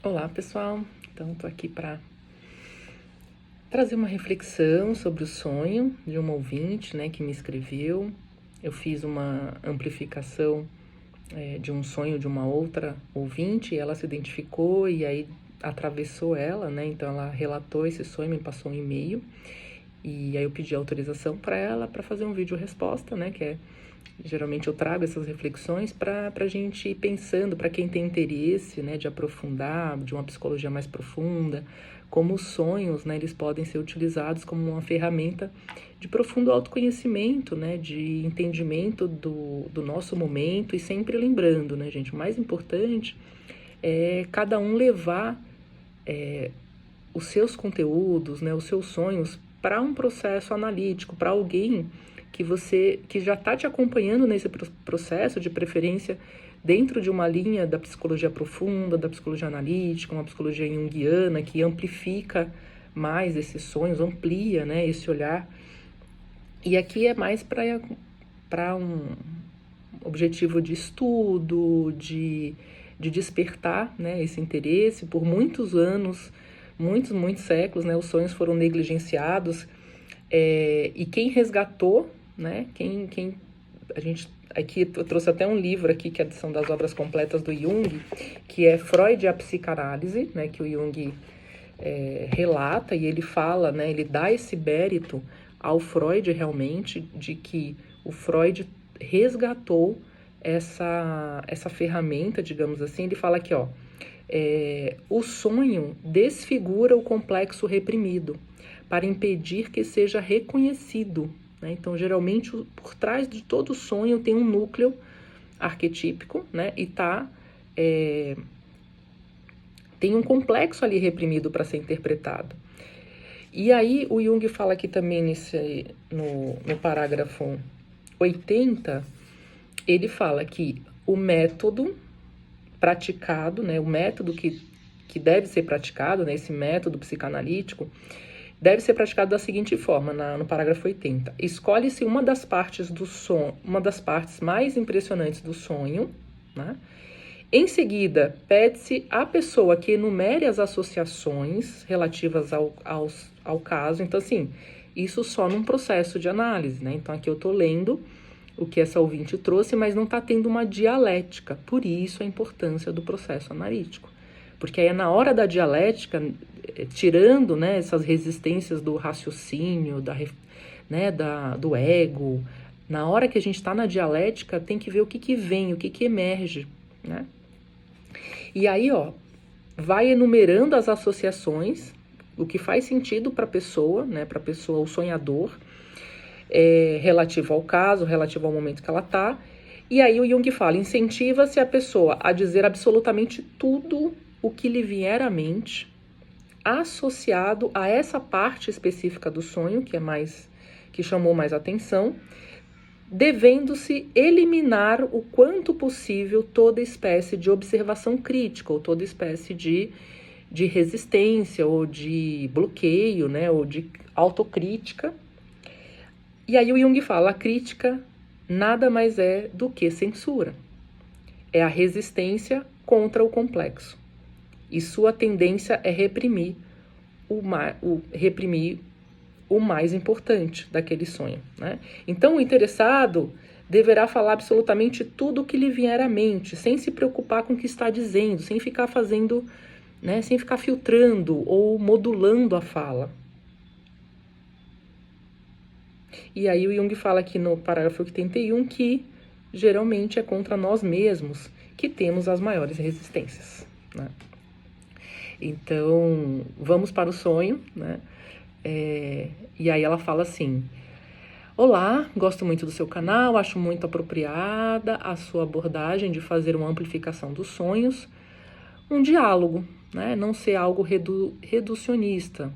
Olá, pessoal. Então, estou aqui para trazer uma reflexão sobre o sonho de uma ouvinte, né, que me escreveu. Eu fiz uma amplificação de um sonho de uma outra ouvinte, e ela se identificou e aí atravessou ela, né? Então, ela relatou esse sonho, me passou um e-mail e aí eu pedi autorização para ela para fazer um vídeo resposta, né? Geralmente eu trago essas reflexões para a gente ir pensando, para quem tem interesse, né, de aprofundar, de uma psicologia mais profunda, como os sonhos, né, eles podem ser utilizados como uma ferramenta de profundo autoconhecimento, né, de entendimento do nosso momento, e sempre lembrando, né, gente, o mais importante é cada um levar os seus conteúdos, né, os seus sonhos para um processo analítico, para alguém que já está te acompanhando nesse processo, de preferência dentro de uma linha da psicologia profunda, da psicologia analítica, uma psicologia junguiana que amplifica mais esses sonhos, amplia, né, esse olhar. E aqui é mais para um objetivo de estudo, de despertar, né, esse interesse. Por muitos anos, muitos séculos, né, os sonhos foram negligenciados, e quem resgatou, né, a gente aqui eu trouxe até um livro aqui que são das obras completas do Jung, que é Freud e a Psicanálise, né, que o Jung relata, e ele fala, né, ele dá esse mérito ao Freud realmente, de que o Freud resgatou essa ferramenta, digamos assim. Ele fala aqui, ó, o sonho desfigura o complexo reprimido para impedir que seja reconhecido, né? Então, geralmente, por trás de todo sonho tem um núcleo arquetípico, né? E tem um complexo ali reprimido para ser interpretado. E aí o Jung fala aqui também no parágrafo 80, ele fala que o método praticado, né, o método que deve ser praticado, né, esse método psicanalítico, deve ser praticado da seguinte forma, no parágrafo 80. Escolhe-se uma das partes uma das partes mais impressionantes do sonho, né? Em seguida, pede-se à pessoa que enumere as associações relativas ao caso. Então, assim, isso só num processo de análise, né? Então, aqui eu estou lendo o que essa ouvinte trouxe, mas não está tendo uma dialética. Por isso, a importância do processo analítico. Porque aí é na hora da dialética, tirando, né, essas resistências do raciocínio, do ego, na hora que a gente está na dialética, tem que ver o que vem, o que emerge, né? E aí, ó, vai enumerando as associações, o que faz sentido para a pessoa, né, para a pessoa, o sonhador, relativo ao caso, relativo ao momento que ela está. E aí o Jung fala, incentiva-se a pessoa a dizer absolutamente tudo o que lhe vier à mente, associado a essa parte específica do sonho, que chamou mais atenção, devendo-se eliminar o quanto possível toda espécie de observação crítica, ou toda espécie de resistência, ou de bloqueio, né, ou de autocrítica. E aí o Jung fala, a crítica nada mais é do que censura. É a resistência contra o complexo. E sua tendência é reprimir o mais importante daquele sonho, né? Então, o interessado deverá falar absolutamente tudo o que lhe vier à mente, sem se preocupar com o que está dizendo, sem ficar fazendo, né, sem ficar filtrando ou modulando a fala. E aí o Jung fala aqui no parágrafo 81 que geralmente é contra nós mesmos que temos as maiores resistências, né? Então, vamos para o sonho, né? E aí ela fala assim, olá, gosto muito do seu canal, acho muito apropriada a sua abordagem de fazer uma amplificação dos sonhos, um diálogo, né? Não ser algo reducionista,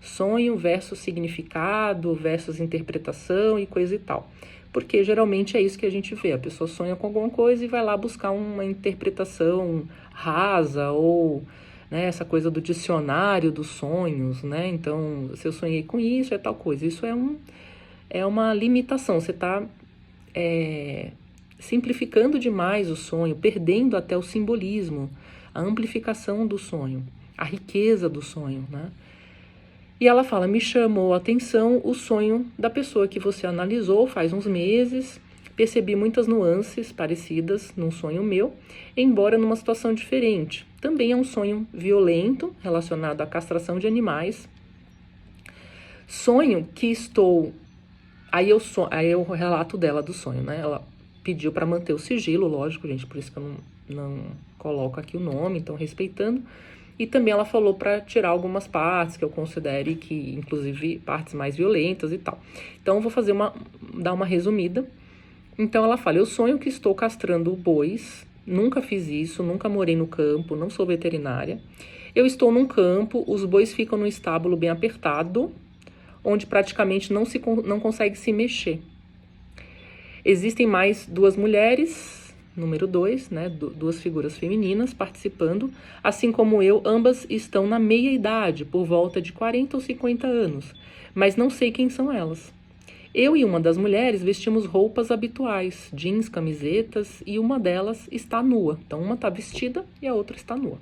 sonho versus significado, versus interpretação e coisa e tal. Porque geralmente é isso que a gente vê, a pessoa sonha com alguma coisa e vai lá buscar uma interpretação rasa ou, né, essa coisa do dicionário dos sonhos, né? Então, se eu sonhei com isso, é tal coisa. Isso é uma limitação, você está simplificando demais o sonho, perdendo até o simbolismo, a amplificação do sonho, a riqueza do sonho, né? E ela fala, me chamou a atenção o sonho da pessoa que você analisou faz uns meses, percebi muitas nuances parecidas num sonho meu, embora numa situação diferente. Também é um sonho violento relacionado à castração de animais. Sonho que estou... Aí eu relato dela do sonho, né? Ela pediu para manter o sigilo, lógico, gente, por isso que eu não coloco aqui o nome, então respeitando. E também ela falou para tirar algumas partes que eu considere que, inclusive, partes mais violentas e tal. Então, eu vou dar uma resumida. Então, ela fala, eu sonho que estou castrando bois, nunca fiz isso, nunca morei no campo, não sou veterinária. Eu estou num campo, os bois ficam num estábulo bem apertado, onde praticamente não consegue se mexer. Existem mais 2 mulheres... Número 2, né, 2 figuras femininas participando, assim como eu, ambas estão na meia-idade, por volta de 40 ou 50 anos, mas não sei quem são elas. Eu e uma das mulheres vestimos roupas habituais, jeans, camisetas, e uma delas está nua. Então, uma está vestida e a outra está nua.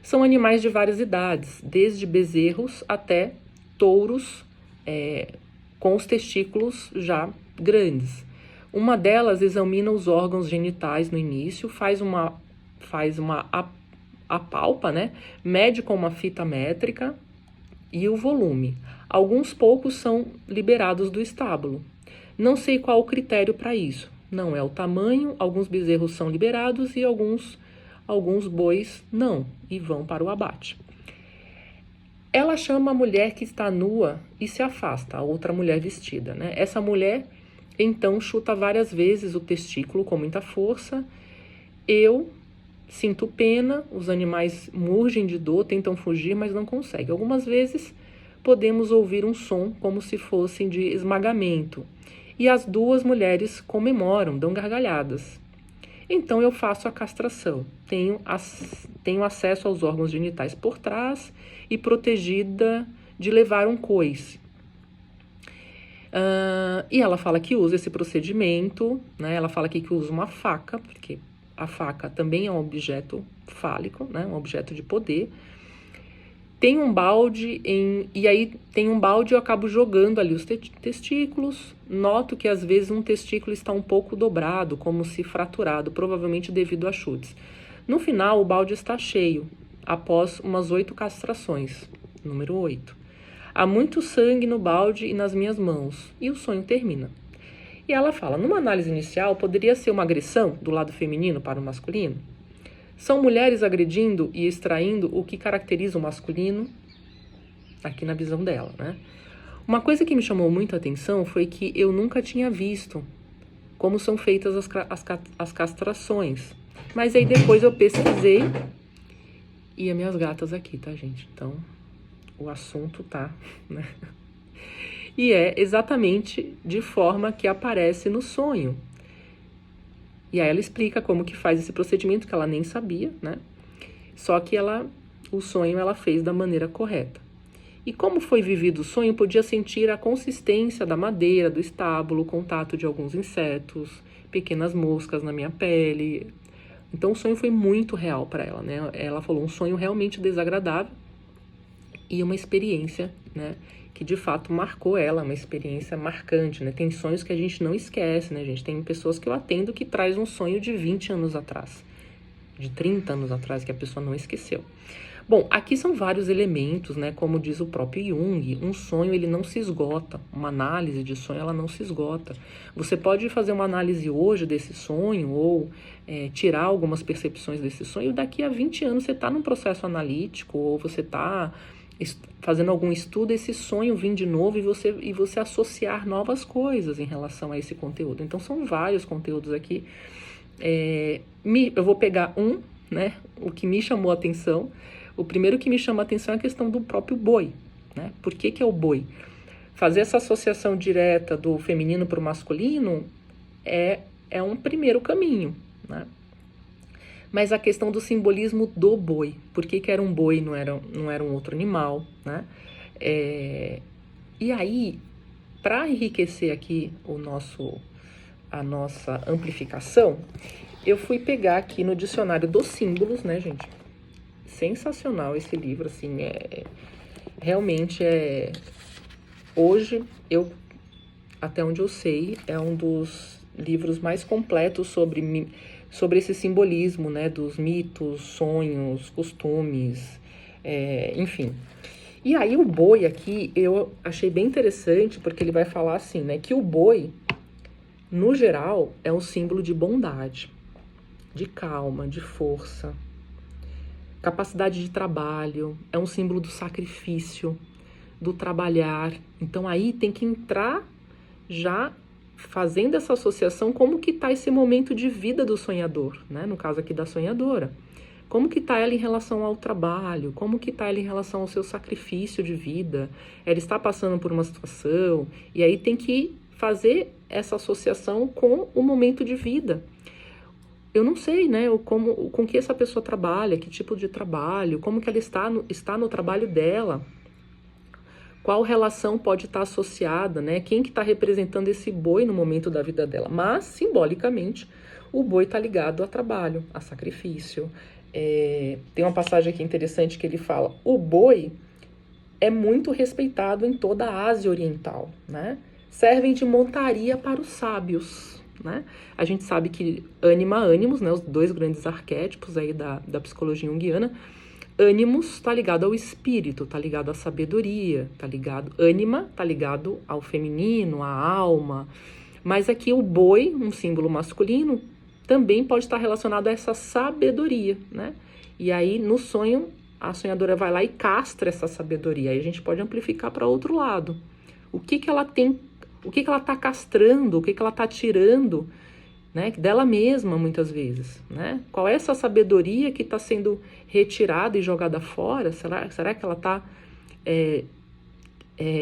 São animais de várias idades, desde bezerros até touros com os testículos já grandes. Uma delas examina os órgãos genitais no início, faz uma apalpa, né? Mede com uma fita métrica e o volume. Alguns poucos são liberados do estábulo. Não sei qual o critério para isso. Não é o tamanho, alguns bezerros são liberados e alguns bois não, e vão para o abate. Ela chama a mulher que está nua e se afasta, a outra mulher vestida, né? Essa mulher... Então, chuta várias vezes o testículo com muita força. Eu sinto pena, os animais murgem de dor, tentam fugir, mas não conseguem. Algumas vezes, podemos ouvir um som como se fossem de esmagamento. E as 2 mulheres comemoram, dão gargalhadas. Então, eu faço a castração. Tenho acesso aos órgãos genitais por trás e protegida de levar um coice. E ela fala que usa esse procedimento, né? Ela fala aqui que usa uma faca, porque a faca também é um objeto fálico, né? Um objeto de poder. Tem um balde e aí tem um balde e eu acabo jogando ali os testículos. Noto que às vezes um testículo está um pouco dobrado, como se fraturado, provavelmente devido a chutes. No final, o balde está cheio, após umas 8 castrações, número 8. Há muito sangue no balde e nas minhas mãos, e o sonho termina. E ela fala, numa análise inicial, poderia ser uma agressão do lado feminino para o masculino? São mulheres agredindo e extraindo o que caracteriza o masculino, aqui na visão dela, né? Uma coisa que me chamou muito a atenção foi que eu nunca tinha visto como são feitas as castrações. Mas aí depois eu pesquisei, e as minhas gatas aqui, tá, gente? Então... o assunto tá, né? E é exatamente de forma que aparece no sonho. E aí ela explica como que faz esse procedimento, que ela nem sabia, né? Só que o sonho ela fez da maneira correta. E como foi vivido o sonho, podia sentir a consistência da madeira, do estábulo, o contato de alguns insetos, pequenas moscas na minha pele. Então o sonho foi muito real para ela, né? Ela falou um sonho realmente desagradável, e uma experiência, né, que de fato marcou ela, uma experiência marcante, né? Tem sonhos que a gente não esquece, né, gente? Tem pessoas que eu atendo que traz um sonho de 20 anos atrás, de 30 anos atrás, que a pessoa não esqueceu. Bom, aqui são vários elementos, né? Como diz o próprio Jung, um sonho ele não se esgota, uma análise de sonho ela não se esgota. Você pode fazer uma análise hoje desse sonho ou tirar algumas percepções desse sonho, daqui a 20 anos você está num processo analítico ou você está fazendo algum estudo, esse sonho vir de novo e você associar novas coisas em relação a esse conteúdo. Então, são vários conteúdos aqui. Eu vou pegar né, o que me chamou a atenção. O primeiro que me chama a atenção é a questão do próprio boi, né? Por que é o boi? Fazer essa associação direta do feminino para o masculino é um primeiro caminho, né? Mas a questão do simbolismo do boi, por que era um boi, não era um outro animal, né? E aí, para enriquecer aqui a nossa amplificação, eu fui pegar aqui no dicionário dos símbolos, né, gente? sensacional esse livro, assim, realmente hoje, até onde eu sei, é um dos livros mais completos sobre esse simbolismo, né, dos mitos, sonhos, costumes, enfim. E aí o boi aqui, eu achei bem interessante, porque ele vai falar assim, né, que o boi, no geral, é um símbolo de bondade, de calma, de força, capacidade de trabalho, é um símbolo do sacrifício, do trabalhar. Então aí tem que entrar já fazendo essa associação, como que está esse momento de vida do sonhador, né? No caso aqui da sonhadora. Como que está ela em relação ao trabalho? Como que está ela em relação ao seu sacrifício de vida? Ela está passando por uma situação, e aí tem que fazer essa associação com o momento de vida. Eu não sei, né, com que essa pessoa trabalha, que tipo de trabalho, como que ela está no trabalho dela, qual relação pode estar associada, né, quem que está representando esse boi no momento da vida dela. Mas, simbolicamente, o boi está ligado a trabalho, a sacrifício. Tem uma passagem aqui interessante que ele fala, o boi é muito respeitado em toda a Ásia Oriental, né, servem de montaria para os sábios. Né? A gente sabe que ânima, ânimos, né, os dois grandes arquétipos aí da psicologia junguiana, ânimos está ligado ao espírito, está ligado à sabedoria, ânima está ligado ao feminino, à alma, mas aqui o boi, um símbolo masculino, também pode estar relacionado a essa sabedoria, né? E aí no sonho, a sonhadora vai lá e castra essa sabedoria, aí a gente pode amplificar para outro lado. O que ela tem, o que ela está castrando, o que ela está tirando, né, dela mesma muitas vezes, né? Qual é essa sabedoria que está sendo retirada e jogada fora? Será que ela está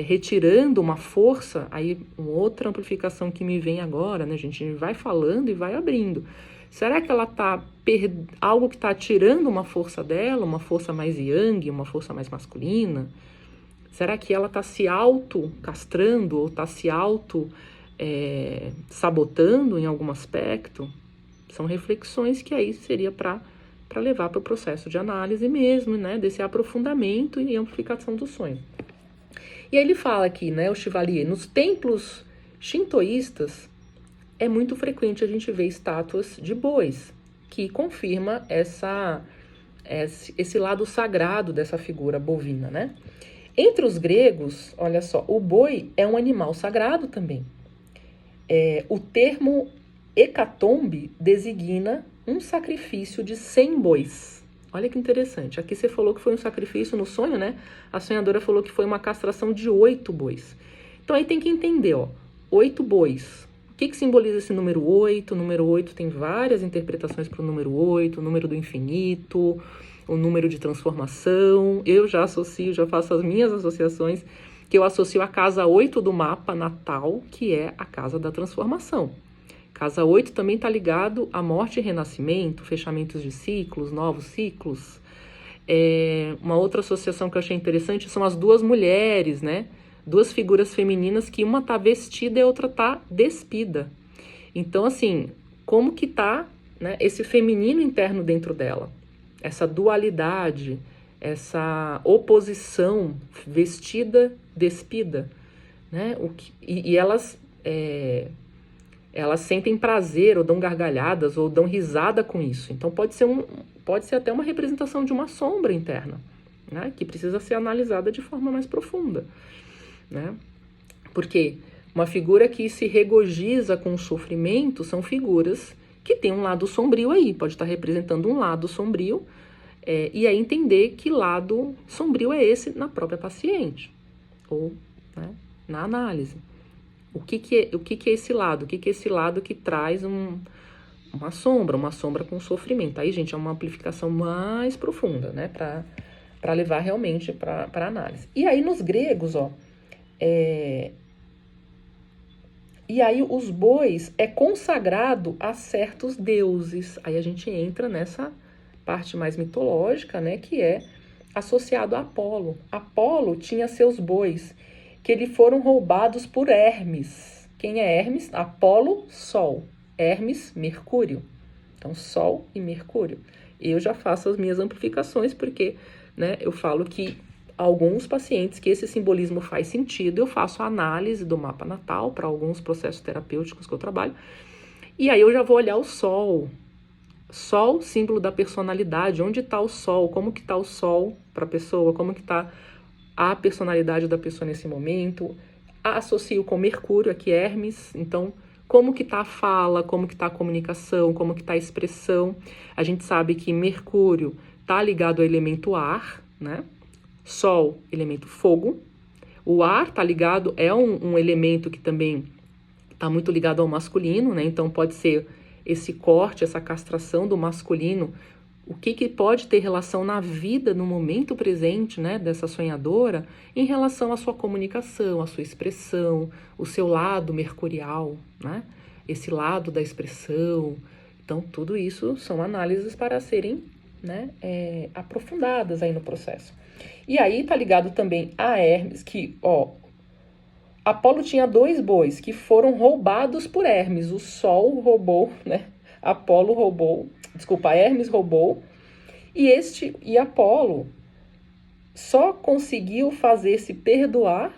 retirando uma força? Aí uma outra amplificação que me vem agora, né, gente? A gente vai falando e vai abrindo. Será que ela está algo que está tirando uma força dela, uma força mais yang, uma força mais masculina? Será que ela está se auto-castrando ou está se sabotando em algum aspecto? São reflexões que aí seria para levar para o processo de análise mesmo, né? Desse aprofundamento e amplificação do sonho. E aí ele fala aqui, né, o Chevalier, nos templos shintoístas é muito frequente a gente ver estátuas de bois, que confirma esse lado sagrado dessa figura bovina, né? Entre os gregos, olha só, o boi é um animal sagrado também. O termo hecatombe designa um sacrifício de 100 bois. Olha que interessante. Aqui você falou que foi um sacrifício no sonho, né? A sonhadora falou que foi uma castração de 8 bois. Então aí tem que entender, 8 bois. O que simboliza esse número 8? O número 8 tem várias interpretações para o número 8, o número do infinito, o número de transformação. Eu já faço as minhas associações, que eu associo a casa 8 do mapa natal, que é a casa da transformação. Casa 8 também está ligado à morte e renascimento, fechamentos de ciclos, novos ciclos. Uma outra associação que eu achei interessante são as duas mulheres, né? Duas figuras femininas que uma está vestida e a outra está despida. Então, assim, como que está, né, esse feminino interno dentro dela? Essa dualidade, essa oposição, vestida, despida, né? E elas sentem prazer, ou dão gargalhadas, ou dão risada com isso. Então pode ser até uma representação de uma sombra interna, né? Que precisa ser analisada de forma mais profunda, né? Porque uma figura que se regozija com o sofrimento são figuras que tem um lado sombrio aí, pode estar representando um lado sombrio, e aí entender que lado sombrio é esse na própria paciente, ou, né, na análise. O que é esse lado? O que é esse lado que traz uma sombra com sofrimento? Aí, gente, é uma amplificação mais profunda, né, para levar realmente para análise. E aí, nos gregos, e aí os bois é consagrado a certos deuses. Aí a gente entra nessa parte mais mitológica, né, que é associado a Apolo. Apolo tinha seus bois, que lhe foram roubados por Hermes. Quem é Hermes? Apolo, Sol. Hermes, Mercúrio. Então, Sol e Mercúrio. Eu já faço as minhas amplificações, porque, né, eu falo que alguns pacientes que esse simbolismo faz sentido, eu faço a análise do mapa natal para alguns processos terapêuticos que eu trabalho, e aí eu já vou olhar o sol. Sol, símbolo da personalidade, onde está o sol, como que está o sol para a pessoa, como que está a personalidade da pessoa nesse momento. Associo com Mercúrio, aqui Hermes, então como que está a fala, como que está a comunicação, como que está a expressão. A gente sabe que Mercúrio está ligado ao elemento ar, né? Sol, elemento fogo. O ar está ligado, é um elemento que também está muito ligado ao masculino, né? Então pode ser esse corte, essa castração do masculino, o que pode ter relação na vida, no momento presente, né, dessa sonhadora, em relação à sua comunicação, à sua expressão, o seu lado mercurial, né? Esse lado da expressão. Então, tudo isso são análises para serem, né, aprofundadas aí no processo. E aí tá ligado também a Hermes, que, ó, Apolo tinha 2 bois que foram roubados por Hermes. O Sol roubou, né? Hermes roubou. E Apolo só conseguiu fazer-se perdoar.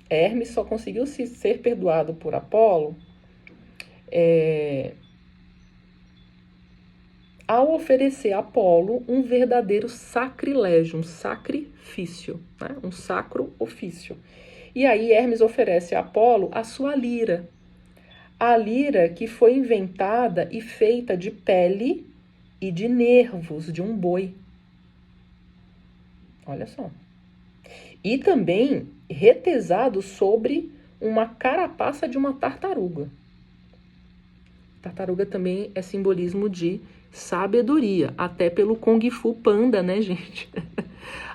Hermes só conseguiu ser perdoado por Apolo ao oferecer a Apolo um verdadeiro sacrilégio, um sacrifício, né? Um sacro ofício. E aí Hermes oferece a Apolo a sua lira. A lira que foi inventada e feita de pele e de nervos de um boi. Olha só. E também retesado sobre uma carapaça de uma tartaruga. Tartaruga também é simbolismo de sabedoria, até pelo Kung Fu Panda, né, gente?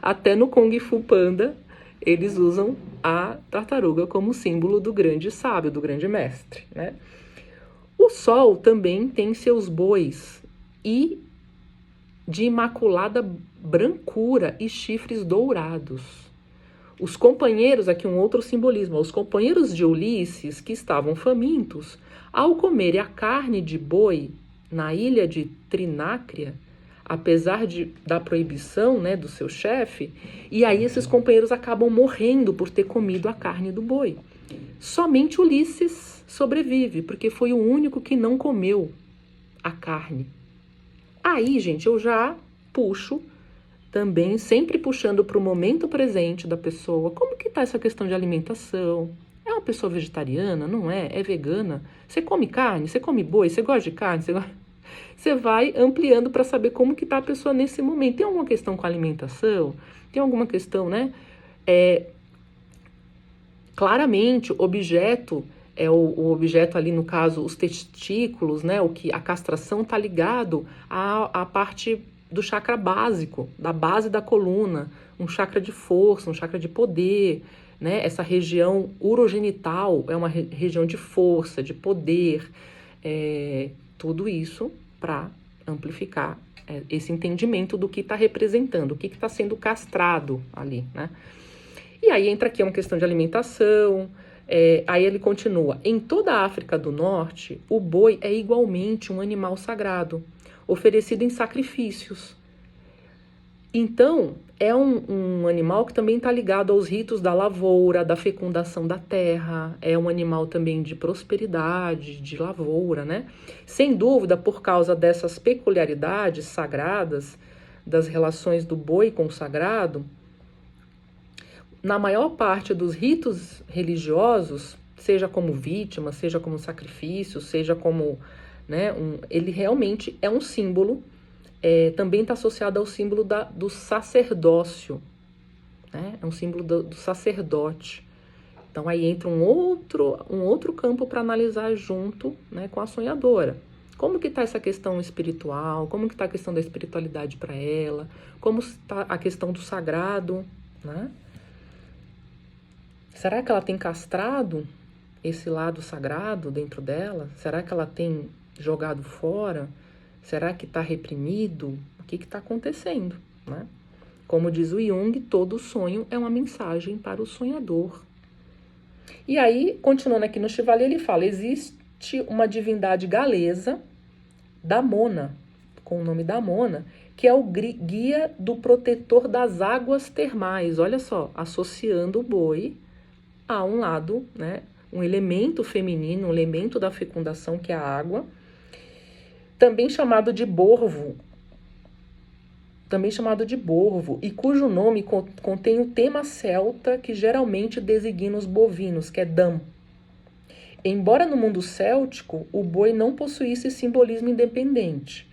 Até no Kung Fu Panda eles usam a tartaruga como símbolo do grande sábio, do grande mestre, né? O Sol também tem seus bois e de imaculada brancura e chifres dourados. Os companheiros, aqui um outro simbolismo, os companheiros de Ulisses, que estavam famintos, ao comerem a carne de boi na ilha de Trinácria, apesar da proibição, né, do seu chefe, e aí esses companheiros acabam morrendo por ter comido a carne do boi. Somente Ulisses sobrevive, porque foi o único que não comeu a carne. Aí, gente, eu já puxo também, sempre puxando para o momento presente da pessoa. Como que tá essa questão de alimentação? É uma pessoa vegetariana? Não é? É vegana? Você come carne? Você come boi? Você gosta de carne? Você vai ampliando para saber como que tá a pessoa nesse momento. Tem alguma questão com a alimentação? Tem alguma questão, né? Claramente, objeto o objeto ali, no caso, os testículos, né? A castração está ligado à parte do chakra básico, da base da coluna, um chakra de força, um chakra de poder, né? Essa região urogenital é uma região de força, de poder, tudo isso para amplificar esse entendimento do que está representando, o que está sendo castrado ali, né? E aí entra aqui uma questão de alimentação. Aí ele continua: em toda a África do Norte, o boi é igualmente um animal sagrado, oferecido em sacrifícios. Então, é um animal que também está ligado aos ritos da lavoura, da fecundação da terra, é um animal também de prosperidade, de lavoura, né? Sem dúvida, por causa dessas peculiaridades sagradas, das relações do boi com o sagrado, na maior parte dos ritos religiosos, seja como vítima, seja como sacrifício, seja como, né, ele realmente é um símbolo, também está associado ao símbolo do sacerdócio, né? É um símbolo do sacerdote. Então aí entra um outro campo para analisar junto, né, com a sonhadora. Como que está essa questão espiritual? Como que está a questão da espiritualidade para ela? Como está a questão do sagrado, né? Será que ela tem castrado esse lado sagrado dentro dela? Será que ela tem jogado fora? Será que está reprimido? O que está acontecendo, né? Como diz o Jung, todo sonho é uma mensagem para o sonhador. E aí, continuando aqui no Chevalier, ele fala: existe uma divindade galesa, Damona, com o nome Damona, que é o guia do protetor das águas termais. Olha só, associando o boi a um lado, né, um elemento feminino, um elemento da fecundação, que é a água, também chamado de borvo, e cujo nome contém o tema celta que geralmente designa os bovinos, que é dam. Embora no mundo céltico o boi não possuísse simbolismo independente,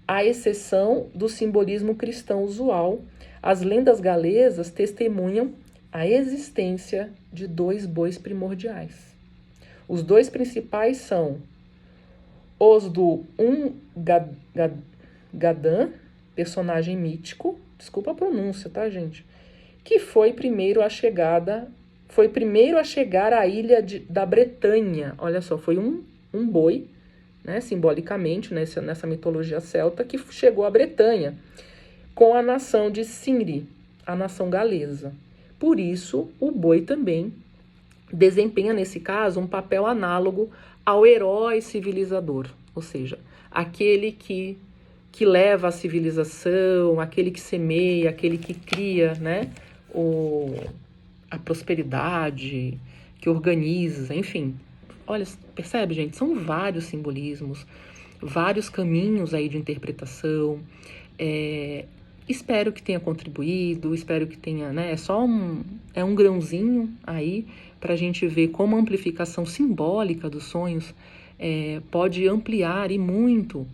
à exceção do simbolismo cristão usual, as lendas galesas testemunham a existência de 2 bois primordiais. Os 2 principais são os do Gadã, personagem mítico, desculpa a pronúncia, tá, gente? Que foi primeiro a chegar à ilha da Bretanha. Olha só, foi um boi, né, simbolicamente, nessa mitologia celta, que chegou à Bretanha com a nação de Cynri, a nação galesa. Por isso, o boi também desempenha, nesse caso, um papel análogo ao herói civilizador, ou seja, aquele que leva a civilização, aquele que semeia, aquele que cria, né, a prosperidade, que organiza, enfim. Olha, percebe, gente? São vários simbolismos, vários caminhos aí de interpretação. Espero que tenha contribuído, espero que tenha, né? É um grãozinho aí para a gente ver como a amplificação simbólica dos sonhos pode ampliar e muito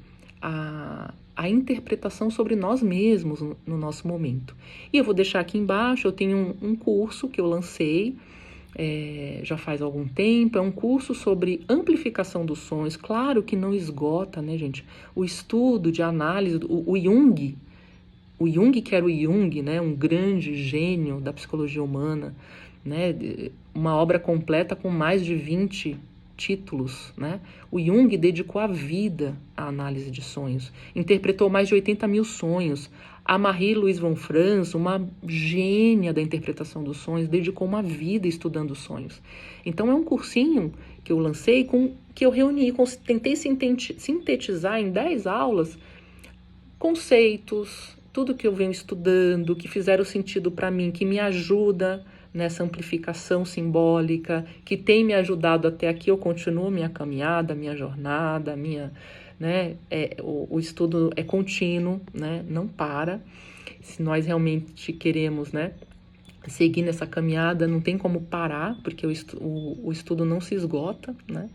a interpretação sobre nós mesmos no nosso momento. E eu vou deixar aqui embaixo, eu tenho um curso que eu lancei já faz algum tempo, é um curso sobre amplificação dos sonhos. Claro que não esgota, né, gente? O estudo de análise, o Jung, que era o Jung, né, um grande gênio da psicologia humana, né, uma obra completa com mais de 20 títulos, né? O Jung dedicou a vida à análise de sonhos, interpretou mais de 80 mil sonhos. A Marie-Louise von Franz, uma gênia da interpretação dos sonhos, dedicou uma vida estudando sonhos. Então é um cursinho que eu lancei, que eu reuni, tentei sintetizar em 10 aulas conceitos, tudo que eu venho estudando, que fizeram sentido para mim, que me ajuda nessa amplificação simbólica, que tem me ajudado até aqui. Eu continuo minha caminhada, minha jornada, né, o estudo é contínuo, né, não para. Se nós realmente queremos, né, seguir nessa caminhada, não tem como parar, porque o estudo não se esgota, né?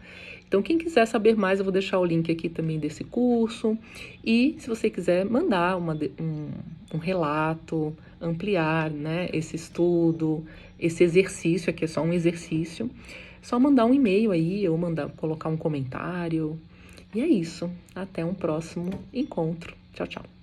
Então, quem quiser saber mais, eu vou deixar o link aqui também desse curso. E se você quiser mandar um relato, ampliar, né, esse estudo, esse exercício, aqui é só um exercício, só mandar um e-mail aí, ou colocar um comentário. E é isso. Até um próximo encontro. Tchau, tchau.